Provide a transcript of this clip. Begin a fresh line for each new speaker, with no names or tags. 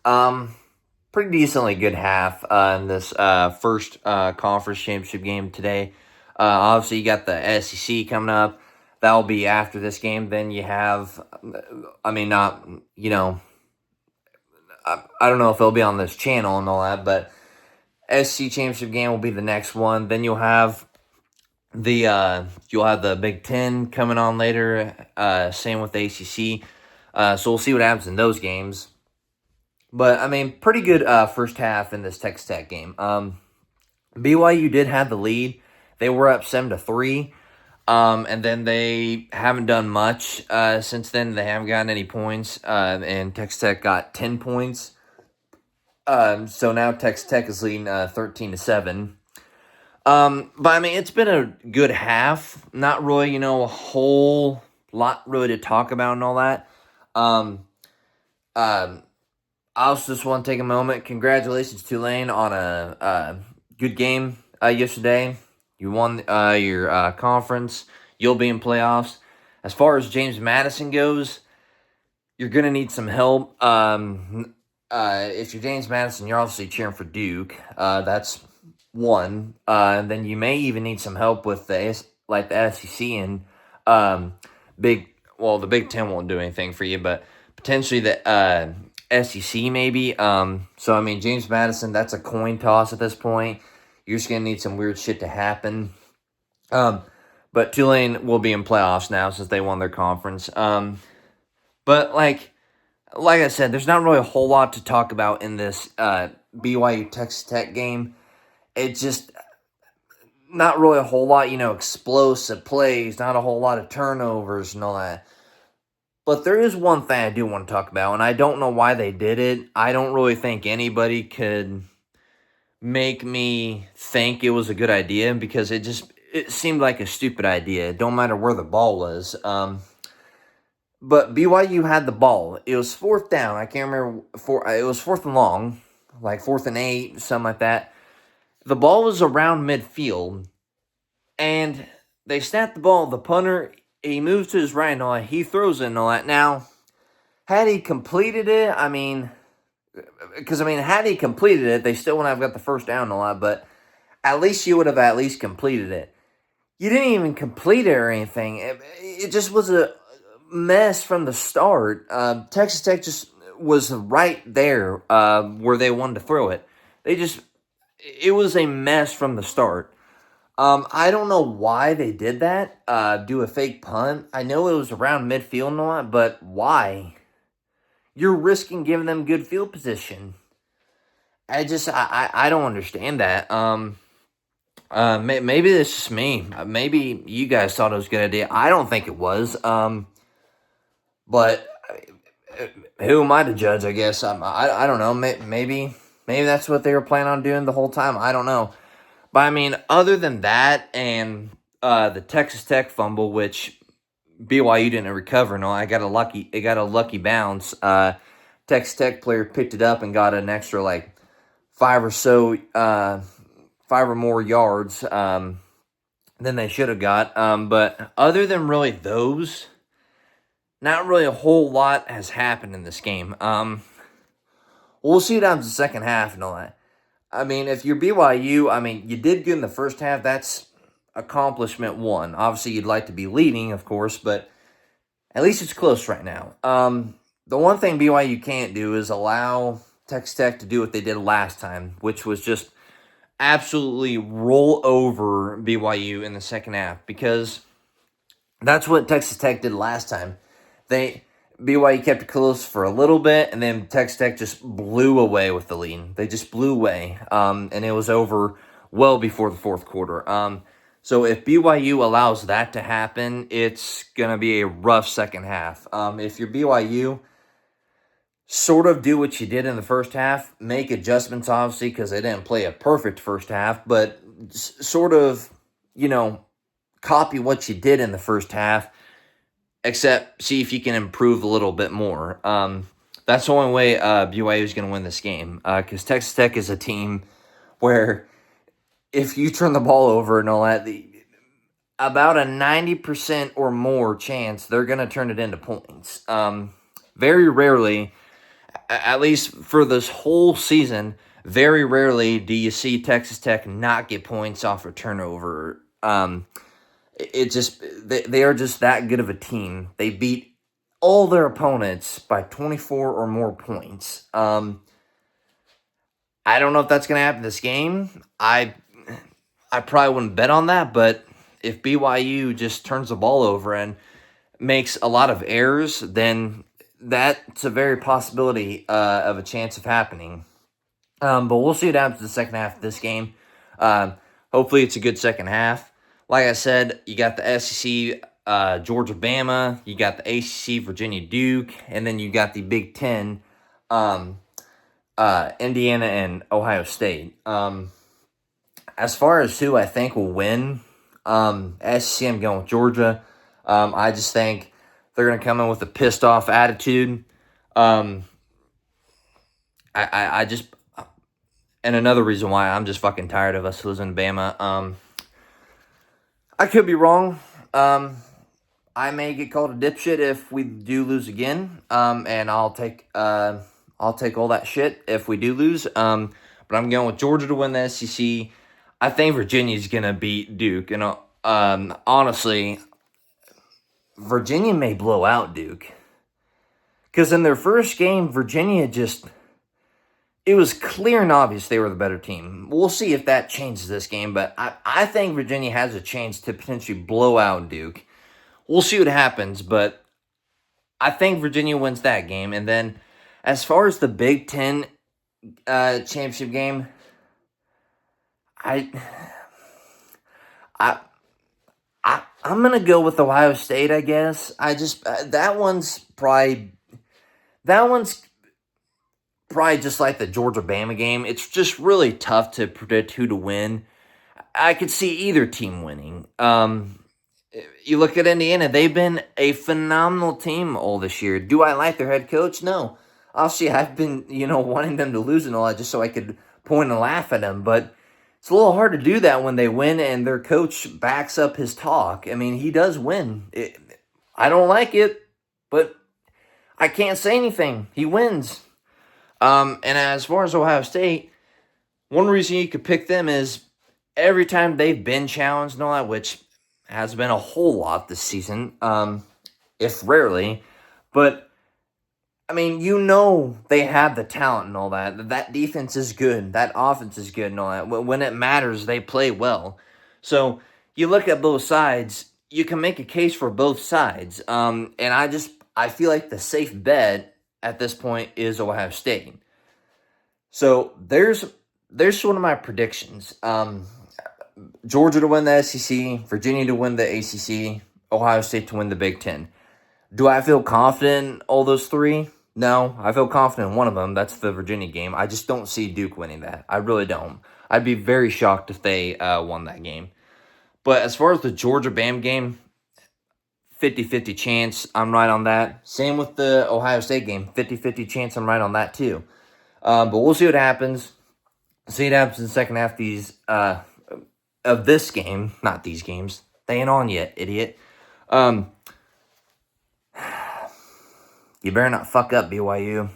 Um, Pretty decently good half in this first conference championship game today. Obviously, you got the SEC coming up. That'll be after this game. Then you have, I mean, not, you know, I don't know if it'll be on this channel and all that, but SEC championship game will be the next one. Then you'll have the Big Ten coming on later. Same with the ACC. So we'll see what happens in those games. But I mean, pretty good first half in this Texas Tech game. BYU did have the lead; they were up 7-3, and then they haven't done much since then. They haven't gotten any points, and Texas Tech got 10 points. So now Texas Tech is leading 13-7. But I mean, it's been a good half. Not really, a whole lot really to talk about and all that. Um, I also just want to take a moment. Congratulations, Tulane, on a good game yesterday. You won your conference. You'll be in playoffs. As far as James Madison goes, you're going to need some help. If you're James Madison, you're obviously cheering for Duke. That's one. And then you may even need some help with the SEC and the Big Ten won't do anything for you, but potentially the SEC maybe. So I mean, James Madison, that's a coin toss at this point. You're just gonna need some weird shit to happen. But Tulane will be in playoffs now since they won their conference. But like I said, there's not really a whole lot to talk about in this BYU Texas Tech game. It's just not really a whole lot, explosive plays, not a whole lot of turnovers and all that. But there is one thing I do want to talk about, and I don't know why they did it. I don't really think anybody could make me think it was a good idea because it seemed like a stupid idea. It don't matter where the ball was. But BYU had the ball. It was fourth down. I can't remember. It was fourth and long, like 4th and 8, something like that. The ball was around midfield, and they snapped the ball. The punter, he moves to his right and all that. He throws it and all that. Now, had he completed it, had he completed it, they still wouldn't have got the first down and all that, but at least you would have at least completed it. You didn't even complete it or anything. It just was a mess from the start. Texas Tech just was right there where they wanted to throw it. It was a mess from the start. I don't know why they did that, do a fake punt. I know it was around midfield and all that, but why? You're risking giving them good field position. I don't understand that. Maybe it's just me. Maybe you guys thought it was a good idea. I don't think it was. But who am I to judge, I guess? I don't know. Maybe that's what they were planning on doing the whole time. I don't know. But, I mean, other than that and the Texas Tech fumble, which BYU didn't recover, it got a lucky bounce. Texas Tech player picked it up and got an extra, 5 or more yards than they should have got. But other than really those, not really a whole lot has happened in this game. We'll see what happens in the second half and all that. I mean, if you're BYU, you did good in the first half. That's accomplishment one. Obviously, you'd like to be leading, of course, but at least it's close right now. The one thing BYU can't do is allow Texas Tech to do what they did last time, which was just absolutely roll over BYU in the second half, because that's what Texas Tech did last time. BYU kept it close for a little bit, and then Texas Tech just blew away with the lead. They just blew away, and it was over well before the fourth quarter. So if BYU allows that to happen, it's going to be a rough second half. If you're BYU, sort of do what you did in the first half. Make adjustments, obviously, because they didn't play a perfect first half, but sort of, copy what you did in the first half, except see if you can improve a little bit more. That's the only way BYU is going to win this game, because Texas Tech is a team where if you turn the ball over and all that, about a 90% or more chance they're going to turn it into points. Very rarely at least for this whole season, very rarely do you see Texas Tech not get points off a turnover. It just they are just that good of a team. They beat all their opponents by 24 or more points. I don't know if that's going to happen this game. I probably wouldn't bet on that, but if BYU just turns the ball over and makes a lot of errors, then that's a very possibility of a chance of happening. But we'll see what happens in the second half of this game. Hopefully it's a good second half. Like I said, you got the SEC, Georgia, Bama. You got the ACC, Virginia, Duke. And then you got the Big Ten, Indiana and Ohio State. As far as who I think will win, SEC, I'm going with Georgia. I just think they're going to come in with a pissed off attitude. I just, and another reason why I'm just fucking tired of us losing to Bama. I could be wrong. I may get called a dipshit if we do lose again. And I'll take all that shit if we do lose. But I'm going with Georgia to win the SEC. I think Virginia's gonna beat Duke, and honestly, Virginia may blow out Duke. Because in their first game, Virginia it was clear and obvious they were the better team. We'll see if that changes this game, but I think Virginia has a chance to potentially blow out Duke. We'll see what happens, but I think Virginia wins that game. And then as far as the Big Ten championship game, I'm gonna go with Ohio State, I guess. That one's probably just like the Georgia Bama game. It's just really tough to predict who to win. I could see either team winning. You look at Indiana; they've been a phenomenal team all this year. Do I like their head coach? No. Obviously, I've been wanting them to lose and all that just so I could point and laugh at them, but it's a little hard to do that when they win and their coach backs up his talk. I mean, he does win. I don't like it, but I can't say anything. He wins. And as far as Ohio State, one reason you could pick them is every time they've been challenged and all that, which has been a whole lot this season, if rarely, but I mean, they have the talent and all that. That defense is good. That offense is good and all that. When it matters, they play well. So you look at both sides, you can make a case for both sides. And I feel like the safe bet at this point is Ohio State. So there's one of my predictions. Georgia to win the SEC, Virginia to win the ACC, Ohio State to win the Big Ten. Do I feel confident in all those three? No, I feel confident in one of them. That's the Virginia game. I just don't see Duke winning that. I really don't. I'd be very shocked if they won that game. But as far as the Georgia-Bam game, 50-50 chance, I'm right on that. Same with the Ohio State game, 50-50 chance, I'm right on that too. But we'll see what happens. See what happens in the second half of this game. Not these games. They ain't on yet, idiot. You better not fuck up, BYU.